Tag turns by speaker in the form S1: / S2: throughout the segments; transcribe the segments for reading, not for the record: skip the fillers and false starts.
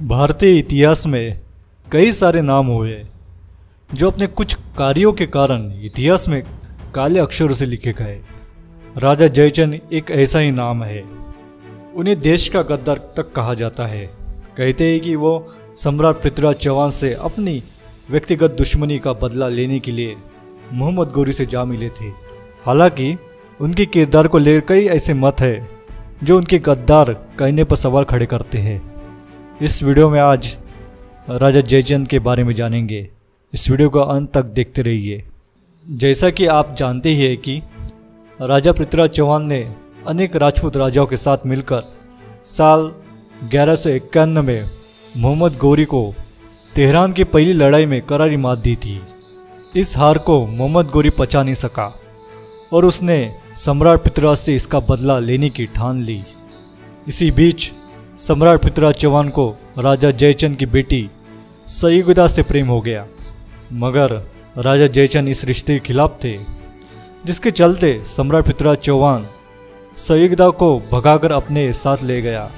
S1: भारतीय इतिहास में कई सारे नाम हुए जो अपने कुछ कार्यों के कारण इतिहास में काले अक्षरों से लिखे गए। राजा जयचंद एक ऐसा ही नाम है। उन्हें देश का गद्दार तक कहा जाता है। कहते हैं कि वो सम्राट पृथ्वीराज चौहान से अपनी व्यक्तिगत दुश्मनी का बदला लेने के लिए मोहम्मद गौरी से जा मिले थे। हालांकि उनके किरदार को लेकर कई ऐसे मत हैं जो उनके गद्दार कहने पर सवाल खड़े करते हैं। इस वीडियो में आज राजा जयचंद के बारे में जानेंगे। इस वीडियो को अंत तक देखते रहिए। जैसा कि आप जानते ही हैं कि राजा पृथ्वीराज चौहान ने अनेक राजपूत राजाओं के साथ मिलकर साल 1151 में मोहम्मद गौरी को तेहरान की पहली लड़ाई में करारी मात दी थी। इस हार को मोहम्मद गौरी पचा नहीं सका और उसने सम्राट पृथ्वीराज से इसका बदला लेने की ठान ली। इसी बीच सम्राट पृथ्वीराज चौहान को राजा जयचंद की बेटी सयुगदा से प्रेम हो गया, मगर राजा जयचंद इस रिश्ते के खिलाफ थे, जिसके चलते सम्राट पृथ्वीराज चौहान सयुगदा को भगाकर अपने साथ ले गया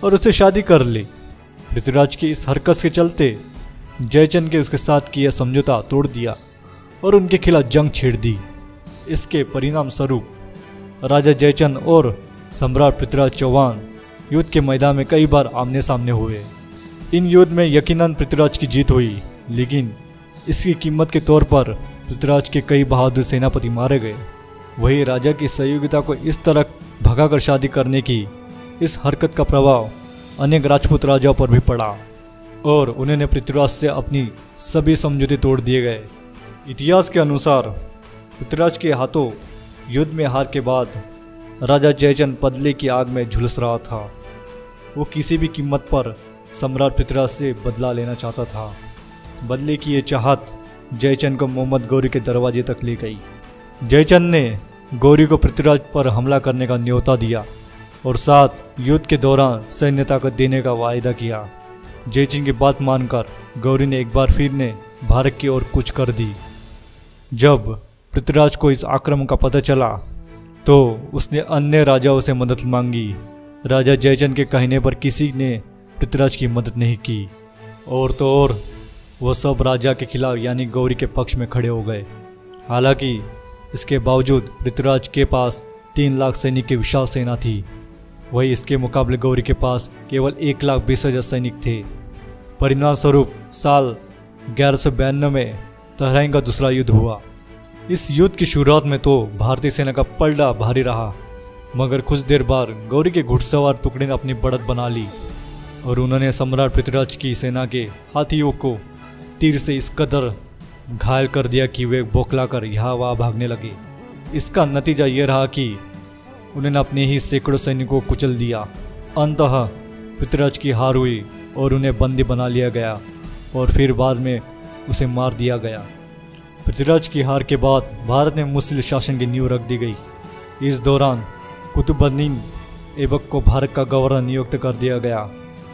S1: और उससे शादी कर ली। पृथ्वीराज की इस हरकत के चलते जयचंद के उसके साथ किया समझौता तोड़ दिया और उनके खिलाफ जंग छेड़ दी। इसके परिणाम स्वरूप राजा जयचंद और सम्राट पृथ्वीराज चौहान युद्ध के मैदान में कई बार आमने सामने हुए। इन युद्ध में यकीनन पृथ्वीराज की जीत हुई, लेकिन इसकी कीमत के तौर पर पृथ्वीराज के कई बहादुर सेनापति मारे गए। वही राजा की सयुगदा को इस तरह भगाकर शादी करने की इस हरकत का प्रभाव अनेक राजपूत राजाओं पर भी पड़ा और उन्होंने पृथ्वीराज से अपनी सभी समझौते तोड़ दिए गए। इतिहास के अनुसार पृथ्वीराज के हाथों युद्ध में हार के बाद राजा जयचंद बदले की आग में झुलस रहा था। वो किसी भी कीमत पर सम्राट पृथ्वीराज से बदला लेना चाहता था। बदले की ये चाहत जयचंद को मोहम्मद गौरी के दरवाजे तक ले गई। जयचंद ने गौरी को पृथ्वीराज पर हमला करने का न्योता दिया और साथ युद्ध के दौरान सैन्य ताकत देने का वायदा किया। जयचंद की बात मानकर गौरी ने एक बार फिर ने भारत की ओर कूच कर दी। जब पृथ्वीराज को इस आक्रमण का पता चला तो उसने अन्य राजाओं से मदद मांगी। राजा जयचंद के कहने पर किसी ने पृथ्वीराज की मदद नहीं की और तो और वो सब राजा के खिलाफ यानी गौरी के पक्ष में खड़े हो गए। हालांकि इसके बावजूद पृथ्वीराज के पास 3 लाख सैनिक की विशाल सेना थी। वही इसके मुकाबले गौरी के पास केवल 1,20,000 सैनिक थे। परिणाम स्वरूप साल 1192 में तेहरान का दूसरा युद्ध हुआ। इस युद्ध की शुरुआत में तो भारतीय सेना का पलड़ा भारी रहा, मगर कुछ देर बाद गौरी के घुड़सवार टुकड़े ने अपनी बढ़त बना ली और उन्होंने सम्राट पृथ्वीराज की सेना के हाथियों को तीर से इस कदर घायल कर दिया कि वे बौखलाकर यहाँ वहाँ भागने लगे। इसका नतीजा ये रहा कि उन्होंने अपने ही सैकड़ों सैनिकों को कुचल दिया। अंततः पृथ्वीराज की हार हुई और उन्हें बंदी बना लिया गया और फिर बाद में उसे मार दिया गया। पृथ्वीराज की हार के बाद भारत में मुस्लिम शासन की नींव रख दी गई। इस दौरान कुतुबुद्दीन ऐबक को भारत का गवर्नर नियुक्त कर दिया गया।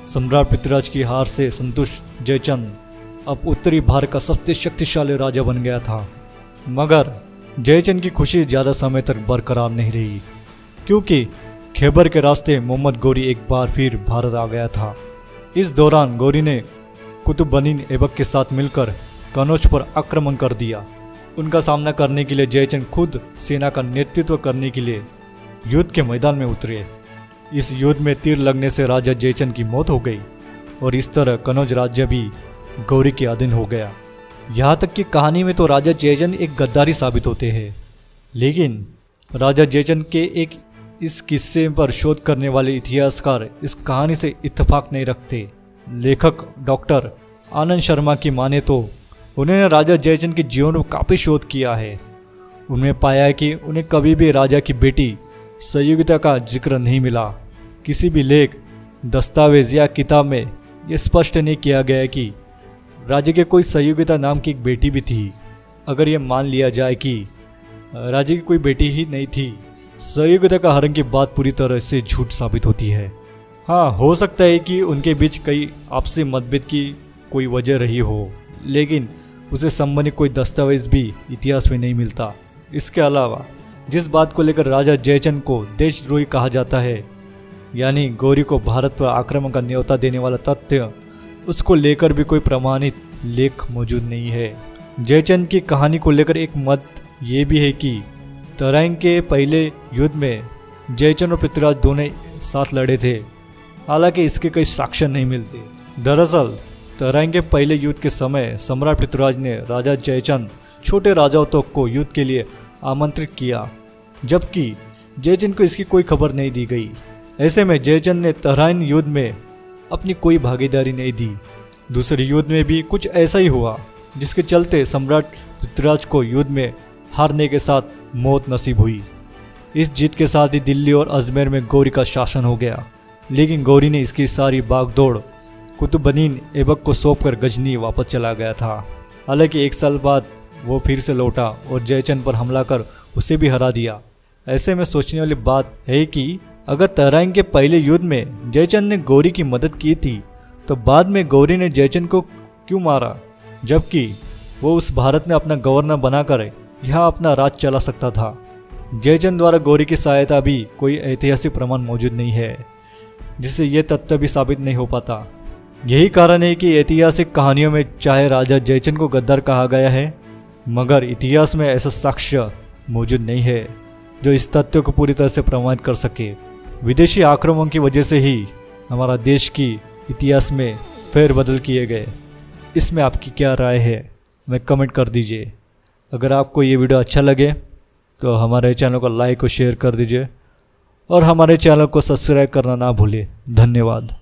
S1: सम्राट पृथ्वीराज की हार से संतुष्ट जयचंद अब उत्तरी भारत का सबसे शक्तिशाली राजा बन गया था, मगर जयचंद की खुशी ज़्यादा समय तक बरकरार नहीं रही, क्योंकि खैबर के रास्ते मोहम्मद गौरी एक बार फिर भारत आ गया था। इस दौरान गौरी ने कुतुबुद्दीन ऐबक के साथ मिलकर कनौज पर आक्रमण कर दिया। उनका सामना करने के लिए जयचंद खुद सेना का नेतृत्व करने के लिए युद्ध के मैदान में उतरे। इस युद्ध में तीर लगने से राजा जयचंद की मौत हो गई और इस तरह कनौज राज्य भी गौरी के अधीन हो गया। यहाँ तक कि कहानी में तो राजा जयचंद एक गद्दारी साबित होते हैं, लेकिन राजा जयचंद के एक इस किस्से पर शोध करने वाले इतिहासकार इस कहानी से इत्तेफाक नहीं रखते। लेखक डॉक्टर आनंद शर्मा की माने तो उन्होंने राजा जयचंद के जीवन में काफ़ी शोध किया है। उन्होंने पाया है कि उन्हें कभी भी राजा की बेटी सयुगदा का जिक्र नहीं मिला। किसी भी लेख, दस्तावेज या किताब में यह स्पष्ट नहीं किया गया है कि राजा के कोई सयुगदा नाम की एक बेटी भी थी। अगर यह मान लिया जाए कि राजा की कोई बेटी ही नहीं थी, सयुगदा का हरण की बात पूरी तरह से झूठ साबित होती है। हाँ, हो सकता है कि उनके बीच कई आपसी मतभेद की कोई वजह रही हो, लेकिन उसे संबंधित कोई दस्तावेज भी इतिहास में नहीं मिलता। इसके अलावा जिस बात को लेकर राजा जयचंद को देशद्रोही कहा जाता है, यानी गौरी को भारत पर आक्रमण का न्योता देने वाला तथ्य उसको लेकर भी कोई प्रमाणित लेख मौजूद नहीं है। जयचंद की कहानी को लेकर एक मत ये भी है कि तराइन के पहले युद्ध में जयचंद और पृथ्वीराज दोनों साथ लड़े थे, हालांकि इसके कई साक्ष्य नहीं मिलते। दरअसल तराइन के पहले युद्ध के समय सम्राट पृथ्वीराज ने राजा जयचंद छोटे राजाओं तक को युद्ध के लिए आमंत्रित किया, जबकि जयचंद को इसकी कोई खबर नहीं दी गई। ऐसे में जयचंद ने तराइन युद्ध में अपनी कोई भागीदारी नहीं दी। दूसरे युद्ध में भी कुछ ऐसा ही हुआ, जिसके चलते सम्राट पृथ्वीराज को युद्ध में हारने के साथ मौत नसीब हुई। इस जीत के साथ ही दिल्ली और अजमेर में गौरी का शासन हो गया, लेकिन गौरी ने इसकी सारी भागदौड़ कुतुबुद्दीन ऐबक को सौंपकर गजनी वापस चला गया था। हालांकि 1 साल बाद वो फिर से लौटा और जयचंद पर हमला कर उसे भी हरा दिया। ऐसे में सोचने वाली बात है कि अगर तराइन के पहले युद्ध में जयचंद ने गौरी की मदद की थी, तो बाद में गौरी ने जयचंद को क्यों मारा, जबकि वो उस भारत में अपना गवर्नर बनाकर यहाँ अपना राज चला सकता था। जयचंद द्वारा गौरी की सहायता भी कोई ऐतिहासिक प्रमाण मौजूद नहीं है, जिससे ये तथ्य भी साबित नहीं हो पाता। यही कारण है कि ऐतिहासिक कहानियों में चाहे राजा जयचंद को गद्दार कहा गया है, मगर इतिहास में ऐसा साक्ष्य मौजूद नहीं है जो इस तथ्य को पूरी तरह से प्रमाणित कर सके। विदेशी आक्रमण की वजह से ही हमारा देश की इतिहास में फेरबदल किए गए। इसमें आपकी क्या राय है, हमें कमेंट कर दीजिए। अगर आपको ये वीडियो अच्छा लगे तो हमारे चैनल को लाइक और शेयर कर दीजिए और हमारे चैनल को सब्सक्राइब करना ना भूलिए। धन्यवाद।